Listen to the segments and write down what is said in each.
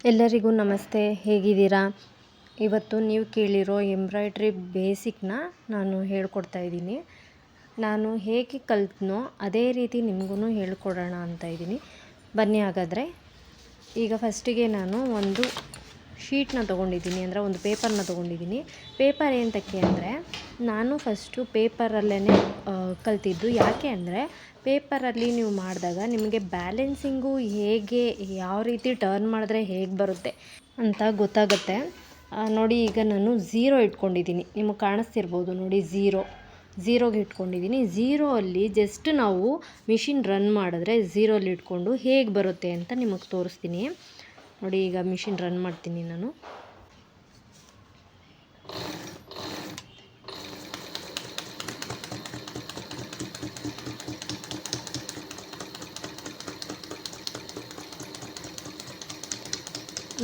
ಎಲ್ಲರಿಗೂ ನಮಸ್ತೆ. ಹೇಗಿದ್ದೀರಾ? ಇವತ್ತು ನೀವು ಕೇಳಿರೋ ಎಂಬ್ರಾಯ್ಡ್ರಿ ಬೇಸಿಕ್ನ ನಾನು ಹೇಳ್ಕೊಡ್ತಾ ಇದ್ದೀನಿ. ನಾನು ಹೇಗೆ ಕಲ್ತ್ನೋ ಅದೇ ರೀತಿ ನಿಮಗೂ ಹೇಳ್ಕೊಡೋಣ ಅಂತ ಇದ್ದೀನಿ. ಬನ್ನಿ ಹಾಗಾದರೆ. ಈಗ ಫಸ್ಟಿಗೆ ನಾನು ಒಂದು ಶೀಟ್ನ ತೊಗೊಂಡಿದ್ದೀನಿ, ಅಂದರೆ ಒಂದು ಪೇಪರ್ನ ತೊಗೊಂಡಿದ್ದೀನಿ. ಪೇಪರ್ ಏನಕ್ಕೆ ಅಂದರೆ ನಾನು ಫಸ್ಟು ಪೇಪರಲ್ಲೇ ಕಲ್ತಿದ್ದು. ಯಾಕೆ ಅಂದರೆ ಪೇಪರಲ್ಲಿ ನೀವು ಮಾಡಿದಾಗ ನಿಮಗೆ ಬ್ಯಾಲೆನ್ಸಿಂಗು ಹೇಗೆ, ಯಾವ ರೀತಿ ಟರ್ನ್ ಮಾಡಿದ್ರೆ ಹೇಗೆ ಬರುತ್ತೆ ಅಂತ ಗೊತ್ತಾಗುತ್ತೆ. ನೋಡಿ, ಈಗ ನಾನು 0 ಇಟ್ಕೊಂಡಿದ್ದೀನಿ. ನಿಮಗೆ ಕಾಣಿಸ್ತಿರ್ಬೋದು ನೋಡಿ, ಝೀರೋಗೆ ಇಟ್ಕೊಂಡಿದ್ದೀನಿ. ಝೀರೋ ಅಲ್ಲಿ ಜಸ್ಟ್ ನಾವು ಮಿಷಿನ್ ರನ್ ಮಾಡಿದ್ರೆ ಝೀರೋಲ್ಲಿ ಇಟ್ಕೊಂಡು ಹೇಗೆ ಬರುತ್ತೆ ಅಂತ ನಿಮಗೆ ತೋರಿಸ್ತೀನಿ. ನೋಡಿ, ಈಗ ಮಿಷಿನ್ ರನ್ ಮಾಡ್ತೀನಿ ನಾನು.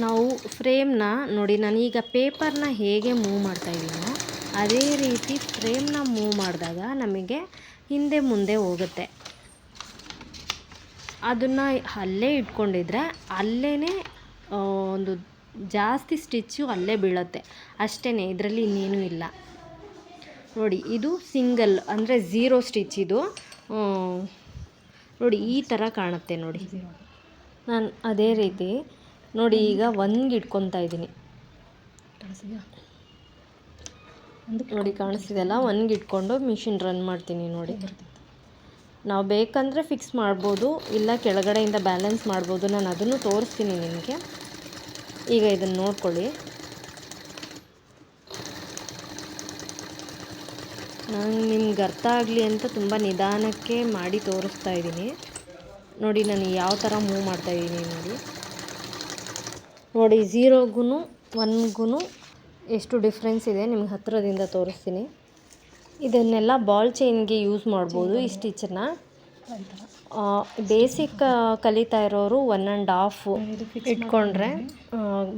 ನಾವು ಫ್ರೇಮ್ನ ನೋಡಿ, ನಾನೀಗ ಪೇಪರ್ನ ಹೇಗೆ ಮೂವ್ ಮಾಡ್ತಾಯಿದ್ದೀನೋ ಅದೇ ರೀತಿ ಫ್ರೇಮ್ನ ಮೂವ್ ಮಾಡಿದಾಗ ನಮಗೆ ಹಿಂದೆ ಮುಂದೆ ಹೋಗುತ್ತೆ. ಅದನ್ನು ಅಲ್ಲೇ ಇಟ್ಕೊಂಡಿದ್ರೆ ಅಲ್ಲೇ ಒಂದು ಜಾಸ್ತಿ ಸ್ಟಿಚ್ಚು ಅಲ್ಲೇ ಬೀಳುತ್ತೆ ಅಷ್ಟೇ, ಇದರಲ್ಲಿ ಇನ್ನೇನೂ ಇಲ್ಲ. ನೋಡಿ, ಇದು ಸಿಂಗಲ್ ಅಂದರೆ 0 ಸ್ಟಿಚ್. ಇದು ನೋಡಿ ಈ ಥರ ಕಾಣುತ್ತೆ. ನೋಡಿ, ನಾನು ಅದೇ ರೀತಿ ನೋಡಿ ಈಗ 1ಗೆ ಇಟ್ಕೊತಾ ಇದ್ದೀನಿ. ನೋಡಿ, ಕಾಣಿಸ್ತಿದೆಲ್ಲ, 1ಗೆ ಇಟ್ಕೊಂಡು ಮಿಷಿನ್ ರನ್ ಮಾಡ್ತೀನಿ. ನೋಡಿ, ನಾವು ಬೇಕಂದರೆ ಫಿಕ್ಸ್ ಮಾಡ್ಬೋದು, ಇಲ್ಲ ಕೆಳಗಡೆಯಿಂದ ಬ್ಯಾಲೆನ್ಸ್ ಮಾಡ್ಬೋದು. ನಾನು ಅದನ್ನು ತೋರಿಸ್ತೀನಿ ನಿಮಗೆ. ಈಗ ಇದನ್ನು ನೋಡ್ಕೊಳ್ಳಿ. ನಾನು ನಿಮ್ಗೆ ಅರ್ಥ ಆಗಲಿ ಅಂತ ತುಂಬ ನಿಧಾನಕ್ಕೆ ಮಾಡಿ ತೋರಿಸ್ತಾ ಇದ್ದೀನಿ. ನೋಡಿ, ನಾನು ಯಾವ ಥರ ಮೂವ್ ಮಾಡ್ತಾಯಿದ್ದೀನಿ ನೋಡಿ. 0ಗೂ 1ಗೂ ಎಷ್ಟು ಡಿಫ್ರೆನ್ಸ್ ಇದೆ ನಿಮ್ಗೆ ಹತ್ತಿರದಿಂದ ತೋರಿಸ್ತೀನಿ. ಇದನ್ನೆಲ್ಲ ಬಾಲ್ ಚೈನ್ಗೆ ಯೂಸ್ ಮಾಡ್ಬೋದು. ಈ ಸ್ಟಿಚ್ಚನ್ನು ಬೇಸಿಕ್ ಕಲಿತಾ ಇರೋರು 1.5 ಇಟ್ಕೊಂಡ್ರೆ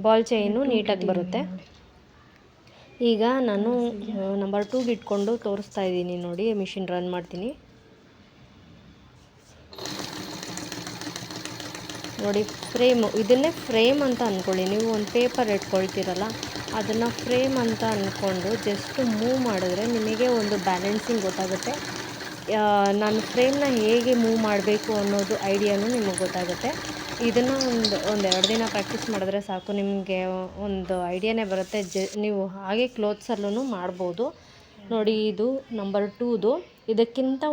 ಬಾಲ್ ಚೈನು ನೀಟಾಗಿ ಬರುತ್ತೆ. ಈಗ ನಾನು ನಂಬರ್ 2ಗೆ ಇಟ್ಕೊಂಡು ತೋರಿಸ್ತಾ ಇದ್ದೀನಿ. ನೋಡಿ, ಮಿಷಿನ್ ರನ್ ಮಾಡ್ತೀನಿ. ನೋಡಿ, ಇದನ್ನೇ ಫ್ರೇಮ್ ಅಂತ ಅಂದ್ಕೊಳ್ಳಿ. ನೀವು ಒಂದು ಪೇಪರ್ ಇಟ್ಕೊಳ್ತೀರಲ್ಲ, ಅದನ್ನು ಫ್ರೇಮ್ ಅಂತ ಅಂದ್ಕೊಂಡು ಜಸ್ಟ್ ಮೂವ್ ಮಾಡಿದ್ರೆ ನಿಮಗೆ ಒಂದು ಬ್ಯಾಲೆನ್ಸಿಂಗ್ ಗೊತ್ತಾಗುತ್ತೆ. ನಾನು ಫ್ರೇಮ್ನ ಹೇಗೆ ಮೂವ್ ಮಾಡಬೇಕು ಅನ್ನೋದು ಐಡಿಯಾನು ನಿಮಗೆ ಗೊತ್ತಾಗುತ್ತೆ. ಇದನ್ನು ಒಂದು 2 ದಿನ ಪ್ರಾಕ್ಟೀಸ್ ಮಾಡಿದ್ರೆ ಸಾಕು, ನಿಮಗೆ ಒಂದು ಐಡಿಯಾನೇ ಬರುತ್ತೆ. ನೀವು ಹಾಗೆ ಕ್ಲೋತ್ಸಲ್ಲೂ ಮಾಡ್ಬೋದು. ನೋಡಿ, ಇದು ನಂಬರ್ 2ದು. ಇದಕ್ಕಿಂತ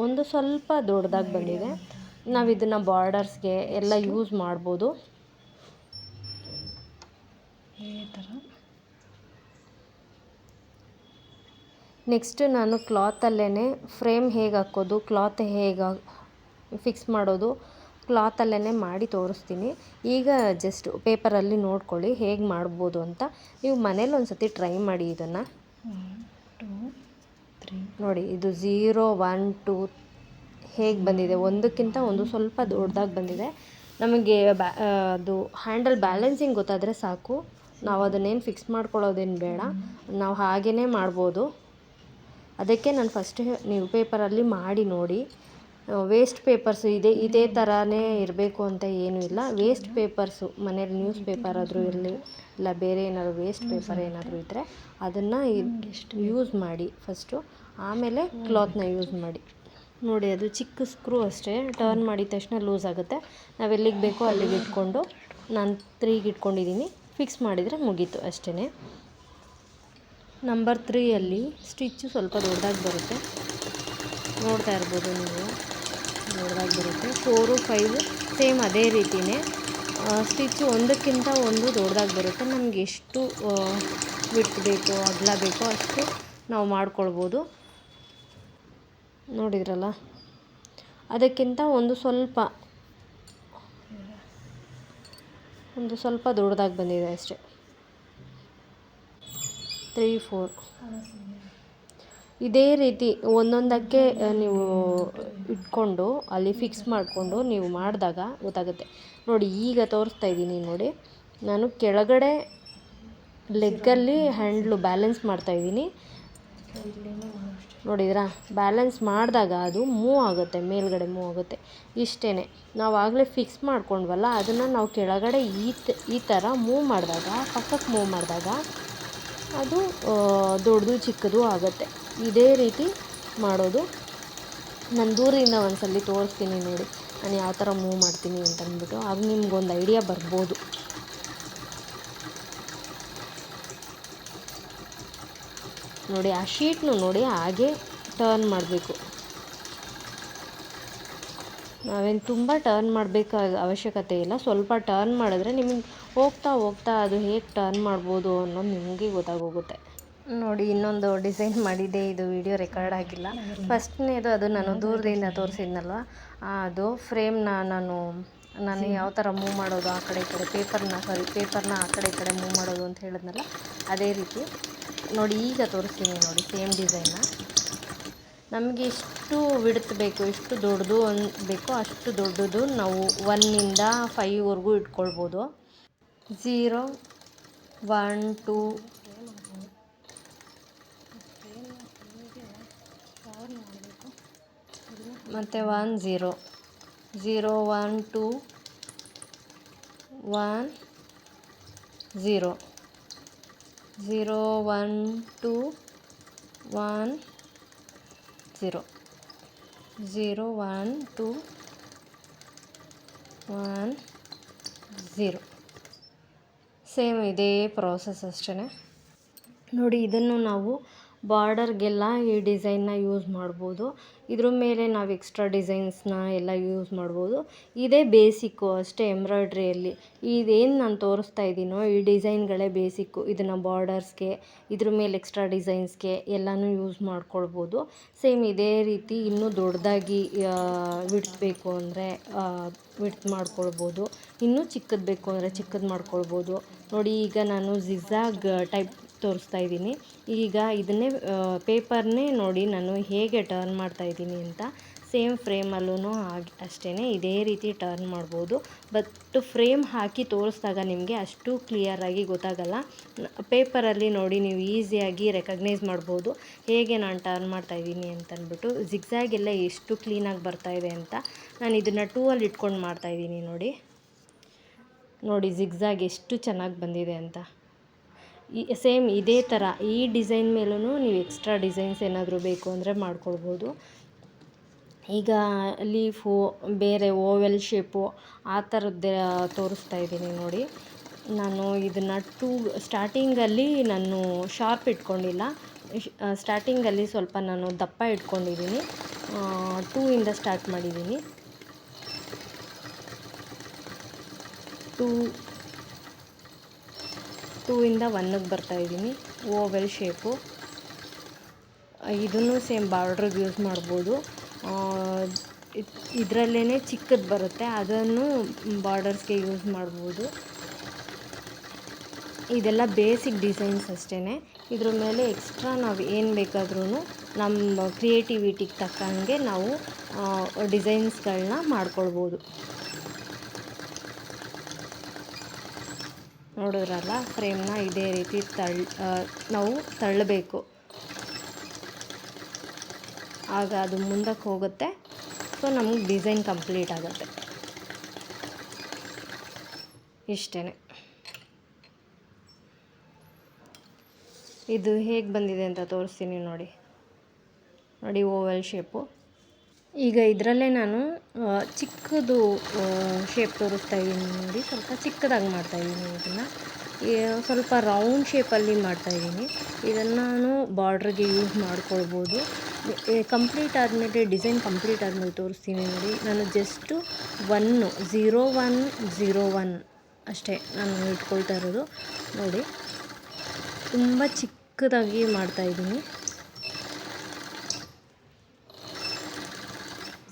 ಒಂದು ಸ್ವಲ್ಪ ದೊಡ್ಡದಾಗಿ ಬಂದಿದೆ. ನಾವು ಇದನ್ನು ಬಾರ್ಡರ್ಸ್ಗೆ ಎಲ್ಲ ಯೂಸ್ ಮಾಡ್ಬೋದು. ಈ ಥರ ನೆಕ್ಸ್ಟ್ ನಾನು ಕ್ಲಾತಲ್ಲೇ ಫ್ರೇಮ್ ಹೇಗೆ ಹಾಕೋದು, ಕ್ಲಾತ್ ಹೇಗೆ ಫಿಕ್ಸ್ ಮಾಡೋದು ಕ್ಲಾತಲ್ಲೇ ಮಾಡಿ ತೋರಿಸ್ತೀನಿ. ಈಗ ಜಸ್ಟ್ ಪೇಪರಲ್ಲಿ ನೋಡ್ಕೊಳ್ಳಿ ಹೇಗೆ ಮಾಡ್ಬೋದು ಅಂತ. ನೀವು ಮನೇಲಿ ಒಂದು ಸತಿ ಟ್ರೈ ಮಾಡಿ ಇದನ್ನು. 1 2 3 ನೋಡಿ, ಇದು 0 1 2 ಹೇಗೆ ಬಂದಿದೆ. ಒಂದಕ್ಕಿಂತ ಒಂದು ಸ್ವಲ್ಪ ದೊಡ್ಡದಾಗಿ ಬಂದಿದೆ. ನಮಗೆ ಅದು ಹ್ಯಾಂಡಲ್ ಬ್ಯಾಲೆನ್ಸಿಂಗ್ ಗೊತ್ತಾದರೆ ಸಾಕು. ನಾವು ಅದನ್ನೇನು ಫಿಕ್ಸ್ ಮಾಡ್ಕೊಳ್ಳೋದೇನು ಬೇಡ, ನಾವು ಹಾಗೇ ಮಾಡ್ಬೋದು. ಅದಕ್ಕೆ ನಾನು ಫಸ್ಟ್ ನೀವು ಪೇಪರಲ್ಲಿ ಮಾಡಿ ನೋಡಿ. ವೇಸ್ಟ್ ಪೇಪರ್ಸು ಇದೇ ಥರನೇ ಇರಬೇಕು ಅಂತ ಏನೂ ಇಲ್ಲ. ವೇಸ್ಟ್ ಪೇಪರ್ಸು ಮನೇಲಿ ನ್ಯೂಸ್ ಪೇಪರ್ ಆದರೂ ಇರಲಿ, ಇಲ್ಲ ಬೇರೆ ಏನಾದರೂ ವೇಸ್ಟ್ ಪೇಪರ್ ಏನಾದರೂ ಇದ್ದರೆ ಅದನ್ನು ಯೂಸ್ ಮಾಡಿ ಫಸ್ಟು, ಆಮೇಲೆ ಕ್ಲಾತ್ನ ಯೂಸ್ ಮಾಡಿ. ನೋಡಿ, ಅದು ಚಿಕ್ಕ ಸ್ಕ್ರೂ ಅಷ್ಟೇ, ಟರ್ನ್ ಮಾಡಿದ ತಕ್ಷಣ ಲೂಸ್ ಆಗುತ್ತೆ. ನಾವು ಎಲ್ಲಿಗೆ ಬೇಕೋ ಅಲ್ಲಿಗೆ ಇಟ್ಕೊಂಡು, ನಾನು 3ಗೆ ಇಟ್ಕೊಂಡಿದ್ದೀನಿ, ಫಿಕ್ಸ್ ಮಾಡಿದರೆ ಮುಗೀತು ಅಷ್ಟೇ. ನಂಬರ್ 3ಯಲ್ಲಿ ಸ್ಟಿಚ್ಚು ಸ್ವಲ್ಪ ದೊಡ್ಡದಾಗಿ ಬರುತ್ತೆ. ನೋಡ್ತಾ ಇರ್ಬೋದು ನೀವು, ದೊಡ್ಡದಾಗಿ ಬರುತ್ತೆ. 4 5 ಸೇಮ್ ಅದೇ ರೀತಿಯೇ ಸ್ಟಿಚ್ಚು ಒಂದಕ್ಕಿಂತ ಒಂದು ದೊಡ್ಡದಾಗಿ ಬರುತ್ತೆ. ನಮಗೆ ಎಷ್ಟು ವಿಡ್ತ್ ಬೇಕೋ ಅಗಲ ಬೇಕೋ ಅಷ್ಟು ನಾವು ಮಾಡ್ಕೊಳ್ಬೋದು. ನೋಡಿದ್ರಲ್ಲ, ಅದಕ್ಕಿಂತ ಒಂದು ಸ್ವಲ್ಪ ದೊಡ್ಡದಾಗಿ ಬಂದಿದೆ ಅಷ್ಟೇ. 3 4 ಇದೇ ರೀತಿ ಒಂದೊಂದಕ್ಕೆ ನೀವು ಇಟ್ಕೊಂಡು ಅಲ್ಲಿ ಫಿಕ್ಸ್ ಮಾಡಿಕೊಂಡು ನೀವು ಮಾಡಿದಾಗ ಗೊತ್ತಾಗುತ್ತೆ. ನೋಡಿ, ಈಗ ತೋರಿಸ್ತಾ ಇದ್ದೀನಿ ನೋಡಿ, ನಾನು ಕೆಳಗಡೆ ಲೆಗ್ಗಲ್ಲಿ ಹ್ಯಾಂಡ್ಲು ಬ್ಯಾಲೆನ್ಸ್ ಮಾಡ್ತಾಯಿದ್ದೀನಿ. ನೋಡಿದ್ರಾ, ಬ್ಯಾಲೆನ್ಸ್ ಮಾಡಿದಾಗ ಅದು ಮೂವ್ ಆಗುತ್ತೆ, ಮೇಲ್ಗಡೆ ಮೂವ್ ಆಗುತ್ತೆ. ಇಷ್ಟೇ, ನಾವು ಆಗಲೇ ಫಿಕ್ಸ್ ಮಾಡ್ಕೊಂಡ್ವಲ್ಲ, ಅದನ್ನು ನಾವು ಕೆಳಗಡೆ ಈ ಥರ ಮೂವ್ ಮಾಡಿದಾಗ, ಪಕ್ಕಕ್ಕೆ ಮೂವ್ ಮಾಡಿದಾಗ ಅದು ದೊಡ್ಡದು ಚಿಕ್ಕದು ಆಗುತ್ತೆ. ಇದೇ ರೀತಿ ಮಾಡೋದು. ನಾನು ದೂರದಿಂದ ಒಂದ್ಸಲ ತೋರಿಸ್ತೀನಿ ನೋಡಿ, ನಾನು ಯಾವ ಥರ ಮೂವ್ ಮಾಡ್ತೀನಿ ಅಂತಂದ್ಬಿಟ್ಟು, ಆಗ ನಿಮ್ಗೊಂದು ಐಡಿಯಾ ಬರ್ಬೋದು. ನೋಡಿ, ಆ ಶೀಟ್ನು ನೋಡಿ ಹಾಗೆ ಟರ್ನ್ ಮಾಡಬೇಕು. ನಾವೇನು ತುಂಬ ಟರ್ನ್ ಮಾಡಬೇಕಾದ ಅವಶ್ಯಕತೆ ಇಲ್ಲ. ಸ್ವಲ್ಪ ಟರ್ನ್ ಮಾಡಿದ್ರೆ ನಿಮಗೆ ಹೋಗ್ತಾ ಹೋಗ್ತಾ ಅದು ಹೇಗೆ ಟರ್ನ್ ಮಾಡ್ಬೋದು ಅನ್ನೋದು ನಿಮಗೆ ಗೊತ್ತಾಗೋಗುತ್ತೆ. ನೋಡಿ, ಇನ್ನೊಂದು ಡಿಸೈನ್ ಮಾಡಿದ್ದೆ, ಇದು ವಿಡಿಯೋ ರೆಕಾರ್ಡ್ ಆಗಿಲ್ಲ. ಫಸ್ಟ್ನೇದು ಅದು ನಾನು ದೂರದಿಂದ ತೋರಿಸಿದ್ನಲ್ವ, ಅದು ಫ್ರೇಮ್ನ ನಾನು ಯಾವ ಥರ ಮೂವ್ ಮಾಡೋದು, ಆ ಕಡೆ ಈ ಕಡೆ ಪೇಪರ್ನ ಆ ಕಡೆ ಈ ಕಡೆ ಮೂವ್ ಮಾಡೋದು ಅಂತ ಹೇಳಿದ್ನಲ್ಲ, ಅದೇ ರೀತಿ ನೋಡಿ ಈಗ ತೋರಿಸ್ತೀನಿ ನೋಡಿ. ಸೇಮ್ ಡಿಸೈನ್ನ ನಮಗೆ ಎಷ್ಟು ವಿಡ್ತ್ ಬೇಕು, ಎಷ್ಟು ದೊಡ್ಡದು ಬೇಕೋ ಅಷ್ಟು ದೊಡ್ಡದು ನಾವು 1ಇಂದ 5ವರೆಗೂ ಇಟ್ಕೊಳ್ಬೋದು. 0, 1, 2 ಮತ್ತು 1, 0, 0, 1, 2, 1, 0, 0, 1, 2, 1, 0, 0, 1, 2, 1, 0. ಸೇಮ್ ಇದೇ ಪ್ರಾಸೆಸ್ ಅಷ್ಟೇ. ನೋಡಿ, ಇದನ್ನು ನಾವು ಬಾರ್ಡರ್ಗೆಲ್ಲ ಈ ಡಿಸೈನ್ನ ಯೂಸ್ ಮಾಡ್ಬೋದು. ಇದ್ರ ಮೇಲೆ ನಾವು ಎಕ್ಸ್ಟ್ರಾ ಡಿಸೈನ್ಸ್ನ ಎಲ್ಲ ಯೂಸ್ ಮಾಡ್ಬೋದು. ಇದೇ ಬೇಸಿಕ್ಕು ಅಷ್ಟೇ. ಎಂಬ್ರಾಯ್ಡ್ರಿಯಲ್ಲಿ ಇದೇನು ನಾನು ತೋರಿಸ್ತಾ ಇದ್ದೀನೋ ಈ ಡಿಸೈನ್ಗಳೇ ಬೇಸಿಕ್ಕು. ಇದನ್ನು ಬಾರ್ಡರ್ಸ್ಗೆ, ಇದ್ರ ಮೇಲೆ ಎಕ್ಸ್ಟ್ರಾ ಡಿಸೈನ್ಸ್ಗೆ ಎಲ್ಲನೂ ಯೂಸ್ ಮಾಡ್ಕೊಳ್ಬೋದು. ಸೇಮ್ ಇದೇ ರೀತಿ ಇನ್ನೂ ದೊಡ್ಡದಾಗಿ ವಿಡ್ತ್ ಬೇಕು ಅಂದರೆ ವಿಡ್ತ್ ಮಾಡ್ಕೊಳ್ಬೋದು. ಇನ್ನೂ ಚಿಕ್ಕದು ಬೇಕು ಅಂದರೆ ಚಿಕ್ಕದು ಮಾಡ್ಕೊಳ್ಬೋದು. ನೋಡಿ, ಈಗ ನಾನು ಜಿಗ್ಜಾಗ್ ಟೈಪ್ ತೋರಿಸ್ತಾ ಇದ್ದೀನಿ. ಈಗ ಇದನ್ನೇ ಪೇಪರ್ನೇ ನೋಡಿ ನಾನು ಹೇಗೆ ಟರ್ನ್ ಮಾಡ್ತಾಯಿದ್ದೀನಿ ಅಂತ. ಸೇಮ್ ಫ್ರೇಮಲ್ಲೂ ಅಷ್ಟೇ ಇದೇ ರೀತಿ ಟರ್ನ್ ಮಾಡ್ಬೋದು. ಬಟ್ ಫ್ರೇಮ್ ಹಾಕಿ ತೋರಿಸಿದಾಗ ನಿಮಗೆ ಅಷ್ಟು ಕ್ಲಿಯರಾಗಿ ಗೊತ್ತಾಗಲ್ಲ. ಪೇಪರಲ್ಲಿ ನೋಡಿ ನೀವು ಈಸಿಯಾಗಿ ರೆಕಗ್ನೈಸ್ ಮಾಡ್ಬೋದು ಹೇಗೆ ನಾನು ಟರ್ನ್ ಮಾಡ್ತಾಯಿದ್ದೀನಿ ಅಂತಂದ್ಬಿಟ್ಟು. ಜಿಗ್ಜಾಗೆಲ್ಲ ಎಷ್ಟು ಕ್ಲೀನಾಗಿ ಬರ್ತಾಯಿದೆ ಅಂತ. ನಾನು ಇದನ್ನು 2ಅಲ್ಲಿ ಇಟ್ಕೊಂಡು ಮಾಡ್ತಾಯಿದ್ದೀನಿ ನೋಡಿ ಜಿಗ್ಜಾಗ್ ಎಷ್ಟು ಚೆನ್ನಾಗಿ ಬಂದಿದೆ ಅಂತ. ಸೇಮ್ ಇದೇ ಥರ ಈ ಡಿಸೈನ್ ಮೇಲೂ ನೀವು ಎಕ್ಸ್ಟ್ರಾ ಡಿಸೈನ್ಸ್ ಏನಾದರೂ ಬೇಕು ಅಂದರೆ ಮಾಡ್ಕೊಳ್ಬೋದು. ಈಗ ಲೀಫು, ಬೇರೆ ಓವೆಲ್ ಶೇಪು ಆ ಥರದ್ದೇ ತೋರಿಸ್ತಾ ಇದ್ದೀನಿ ನೋಡಿ. ನಾನು ಇದನ್ನು ಸ್ಟಾರ್ಟಿಂಗಲ್ಲಿ ನಾನು ಶಾರ್ಪ್ ಇಟ್ಕೊಂಡಿಲ್ಲ. ಸ್ಟಾರ್ಟಿಂಗಲ್ಲಿ ಸ್ವಲ್ಪ ನಾನು ದಪ್ಪ ಇಟ್ಕೊಂಡಿದ್ದೀನಿ. 2ಇಂದ ಸ್ಟಾರ್ಟ್ ಮಾಡಿದ್ದೀನಿ. 2ಇಂದ 1ಗೆ ಬರ್ತಾಯಿದ್ದೀನಿ. Oval shape. ಇದನ್ನು ಸೇಮ್ ಬಾರ್ಡ್ರಿಗೆ ಯೂಸ್ ಮಾಡ್ಬೋದು. ಇದರಲ್ಲೇ ಚಿಕ್ಕದು ಬರುತ್ತೆ, ಅದನ್ನು ಬಾರ್ಡರ್ಸ್ಗೆ ಯೂಸ್ ಮಾಡ್ಬೋದು. ಇದೆಲ್ಲ ಬೇಸಿಕ್ ಡಿಸೈನ್ಸ್ ಅಷ್ಟೇ. ಇದ್ರ ಮೇಲೆ ಎಕ್ಸ್ಟ್ರಾ ನಾವು ಏನು ಬೇಕಾದ್ರೂ ನಮ್ಮ ಕ್ರಿಯೇಟಿವಿಟಿಗೆ ತಕ್ಕಂಗೆ ನಾವು ಡಿಸೈನ್ಸ್ಗಳನ್ನ ಮಾಡ್ಕೊಳ್ಬೋದು. ನೋಡಿದ್ರಲ್ಲ, ಫ್ರೇಮ್ನ ಇದೇ ರೀತಿ ನಾವು ತಳ್ಳಬೇಕು. ಆಗ ಅದು ಮುಂದಕ್ಕೆ ಹೋಗುತ್ತೆ. ಸೊ ನಮಗೆ ಡಿಸೈನ್ ಕಂಪ್ಲೀಟ್ ಆಗುತ್ತೆ. ಇಷ್ಟೇ. ಇದು ಹೇಗೆ ಬಂದಿದೆ ಅಂತ ತೋರಿಸ್ತೀನಿ ನೋಡಿ. Vowel shape. ಈಗ ಇದರಲ್ಲೇ ನಾನು ಚಿಕ್ಕದು ಶೇಪ್ ತೋರಿಸ್ತಾ ಇದ್ದೀನಿ ನೋಡಿ. ಸ್ವಲ್ಪ ಚಿಕ್ಕದಾಗಿ ಮಾಡ್ತಾಯಿದ್ದೀನಿ. ಇದನ್ನು ಸ್ವಲ್ಪ ರೌಂಡ್ ಶೇಪಲ್ಲಿ ಮಾಡ್ತಾಯಿದ್ದೀನಿ. ಇದನ್ನು ನಾನು ಬಾರ್ಡ್ರಿಗೆ ಯೂಸ್ ಮಾಡ್ಕೊಳ್ಬೋದು. ಕಂಪ್ಲೀಟ್ ಆದಮೇಲೆ, ಡಿಸೈನ್ ಕಂಪ್ಲೀಟ್ ಆದಮೇಲೆ ತೋರಿಸ್ತೀನಿ ನೋಡಿ. ನಾನು ಜಸ್ಟು 0, 1, 0, 1 ಅಷ್ಟೇ ನಾನು ಇಟ್ಕೊಳ್ತಾ ಇರೋದು ನೋಡಿ. ತುಂಬ ಚಿಕ್ಕದಾಗಿ ಮಾಡ್ತಾಯಿದ್ದೀನಿ.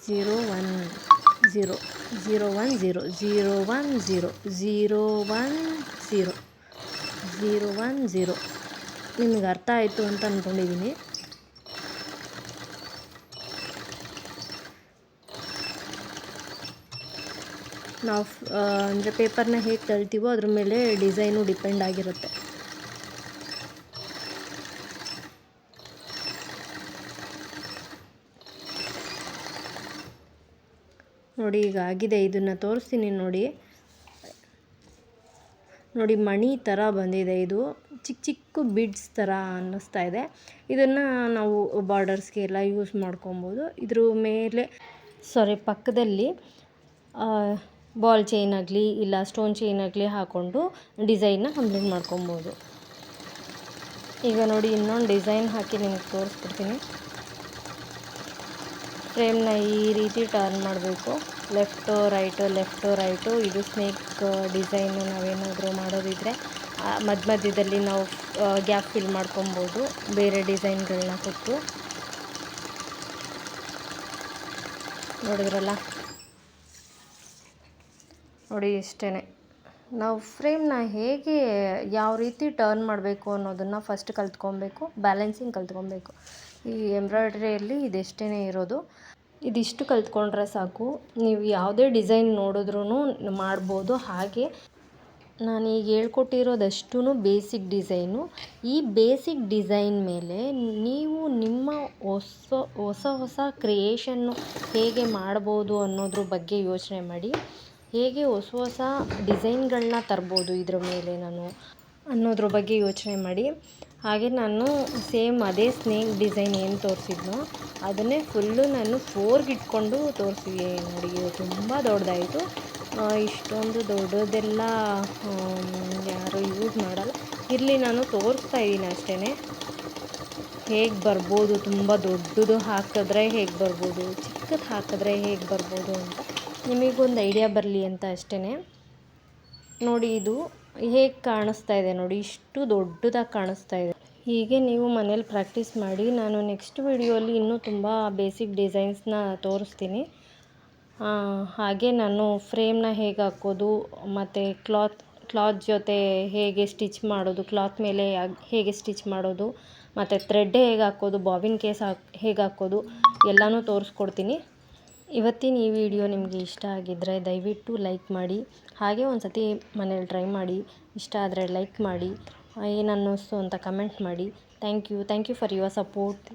0, 1, 0, 0, 1, 0, 0, 1, 0, 0, 1, 0, 0, 1, 0. ನಿಮಗೆ ಅರ್ಥ ಆಯಿತು ಅಂತ ಅಂದ್ಕೊಂಡಿದ್ದೀನಿ. ನಾವು ಅಂದರೆ ಪೇಪರ್ನ ಹೇಗೆ ತಳ್ತೀವೋ ಅದ್ರ ಮೇಲೆ ಡಿಸೈನು ಡಿಪೆಂಡ್ ಆಗಿರುತ್ತೆ. ನೋಡಿ ಈಗ ಆಗಿದೆ, ಇದನ್ನು ತೋರಿಸ್ತೀನಿ ನೋಡಿ. ನೋಡಿ ಮಣಿ ಥರ ಬಂದಿದೆ, ಇದು ಚಿಕ್ಕ ಚಿಕ್ಕ ಬಿಡ್ಸ್ ಥರ ಅನ್ನಿಸ್ತಾ ಇದೆ. ಇದನ್ನು ನಾವು ಬಾರ್ಡರ್ಸ್ಗೆ ಎಲ್ಲ ಯೂಸ್ ಮಾಡ್ಕೊಬೋದು. ಇದ್ರ ಮೇಲೆ ಪಕ್ಕದಲ್ಲಿ ಬಾಲ್ ಚೈನ್ ಆಗಲಿ ಇಲ್ಲ ಸ್ಟೋನ್ ಚೈನ್ ಆಗಲಿ ಹಾಕ್ಕೊಂಡು ಡಿಸೈನ್ನ ಕಂಪ್ಲೀಟ್ ಮಾಡ್ಕೊಬೋದು. ಈಗ ನೋಡಿ ಇನ್ನೊಂದು ಡಿಸೈನ್ ಹಾಕಿ ನಿಮಗೆ ತೋರಿಸ್ಬಿಡ್ತೀನಿ. ಫ್ರೇಮ್ನ ಈ ರೀತಿ ಟರ್ನ್ ಮಾಡಬೇಕು, ಲೆಫ್ಟು ರೈಟು. ಇದು ಸ್ನೇಕ್ ಡಿಸೈನು ನಾವೇನಾದರೂ ಮಾಡೋದಿದ್ರೆ ಮಧ್ಯದಲ್ಲಿ ನಾವು ಗ್ಯಾಪ್ ಫಿಲ್ ಮಾಡ್ಕೊಬೋದು ಬೇರೆ ಡಿಸೈನ್ಗಳನ್ನ ಕೊಟ್ಟು. ನೋಡಿದ್ರಲ್ಲ, ನೋಡಿ ಇಷ್ಟೇ. ನಾವು ಫ್ರೇಮ್ನ ಹೇಗೆ ಯಾವ ರೀತಿ ಟರ್ನ್ ಮಾಡಬೇಕು ಅನ್ನೋದನ್ನು ಫಸ್ಟ್ ಕಲ್ತ್ಕೊಬೇಕು, ಬ್ಯಾಲೆನ್ಸಿಂಗ್ ಕಲ್ತ್ಕೊಬೇಕು. ಈ ಎಂಬ್ರಾಯ್ಡ್ರಿಯಲ್ಲಿ ಇದಿಷ್ಟೇ ಇರೋದು. ಇದಿಷ್ಟು ಕಲ್ತ್ಕೊಂಡ್ರೆ ಸಾಕು, ನೀವು ಯಾವುದೇ ಡಿಸೈನ್ ನೋಡಿದ್ರೂ ಮಾಡ್ಬೋದು. ಹಾಗೆ ನಾನೀಗ ಹೇಳ್ಕೊಟ್ಟಿರೋದಷ್ಟೂ ಬೇಸಿಕ್ ಡಿಸೈನು. ಈ ಬೇಸಿಕ್ ಡಿಸೈನ್ ಮೇಲೆ ನೀವು ನಿಮ್ಮ ಹೊಸ ಕ್ರಿಯೇಷನ್ನು ಹೇಗೆ ಮಾಡ್ಬೋದು ಅನ್ನೋದ್ರ ಬಗ್ಗೆ ಯೋಚನೆ ಮಾಡಿ. ಹೇಗೆ ಹೊಸ ಡಿಸೈನ್ಗಳನ್ನ ತರ್ಬೋದು ಇದ್ರ ಮೇಲೆ ನಾನು ಅನ್ನೋದ್ರ ಬಗ್ಗೆ ಯೋಚನೆ ಮಾಡಿ. ಹಾಗೆ ನಾನು ಸೇಮ್ ಅದೇ ಸ್ನೇಕ್ ಡಿಸೈನ್ ಏನು ತೋರಿಸಿದ್ನೋ ಅದನ್ನೇ ಫುಲ್ಲು ನಾನು 4ಗೆ ಇಟ್ಕೊಂಡು ತೋರಿಸಿದ್ದೀನಿ. ನೋಡಿ, ಇದು ತುಂಬ ದೊಡ್ಡದಾಯಿತು. ಇಷ್ಟೊಂದು ದೊಡ್ಡದೆಲ್ಲ ಯಾರು ಯೂಸ್ ಮಾಡಲ್ಲ. ಇರಲಿ, ನಾನು ತೋರಿಸ್ತಾ ಇದ್ದೀನಿ ಅಷ್ಟೇ, ಹೇಗೆ ಬರ್ಬೋದು. ತುಂಬ ದೊಡ್ಡದು ಹಾಕಿದ್ರೆ ಹೇಗೆ ಬರ್ಬೋದು, ಚಿಕ್ಕದು ಹಾಕಿದ್ರೆ ಹೇಗೆ ಬರ್ಬೋದು ಅಂತ ನಿಮಗೊಂದು ಐಡಿಯಾ ಬರಲಿ ಅಂತ ಅಷ್ಟೇ. ನೋಡಿ, ಇದು ಹೇಗೆ ಕಾಣಿಸ್ತಾ ಇದೆ ನೋಡಿ, ಇಷ್ಟು ದೊಡ್ಡದಾಗಿ ಕಾಣಿಸ್ತಾ ಇದೆ. ಹೀಗೆ ನೀವು ಮನೇಲಿ ಪ್ರಾಕ್ಟೀಸ್ ಮಾಡಿ. ನಾನು ನೆಕ್ಸ್ಟ್ ವಿಡಿಯೋಲಿ ಇನ್ನೂ ತುಂಬ ಬೇಸಿಕ್ ಡಿಸೈನ್ಸ್ನ ತೋರಿಸ್ತೀನಿ. ಹಾಗೆ ನಾನು ಫ್ರೇಮ್ನ ಹೇಗೆ ಹಾಕೋದು ಮತ್ತು ಕ್ಲಾತ್ ಜೊತೆ ಹೇಗೆ ಸ್ಟಿಚ್ ಮಾಡೋದು, ಕ್ಲಾತ್ ಮೇಲೆ ಹೇಗೆ ಸ್ಟಿಚ್ ಮಾಡೋದು ಮತ್ತು ಥ್ರೆಡ್ ಹೇಗೆ ಹಾಕೋದು, ಬಾಬಿನ್ ಕೇಸ್ ಹೇಗೆ ಹಾಕೋದು ಎಲ್ಲನೂ ತೋರಿಸ್ಕೊಡ್ತೀನಿ. ಇವತ್ತಿನ ಈ ವಿಡಿಯೋ ನಿಮಗೆ ಇಷ್ಟ ಆಗಿದ್ದರೆ ದಯವಿಟ್ಟು ಲೈಕ್ ಮಾಡಿ. ಹಾಗೆ ಒಂದು ಸತಿ ಮನೇಲಿ ಟ್ರೈ ಮಾಡಿ. ಇಷ್ಟ ಆದರೆ ಲೈಕ್ ಮಾಡಿ, ಏನು ಅನ್ನಿಸ್ತು ಅಂತ ಕಮೆಂಟ್ ಮಾಡಿ. Thank you for your support.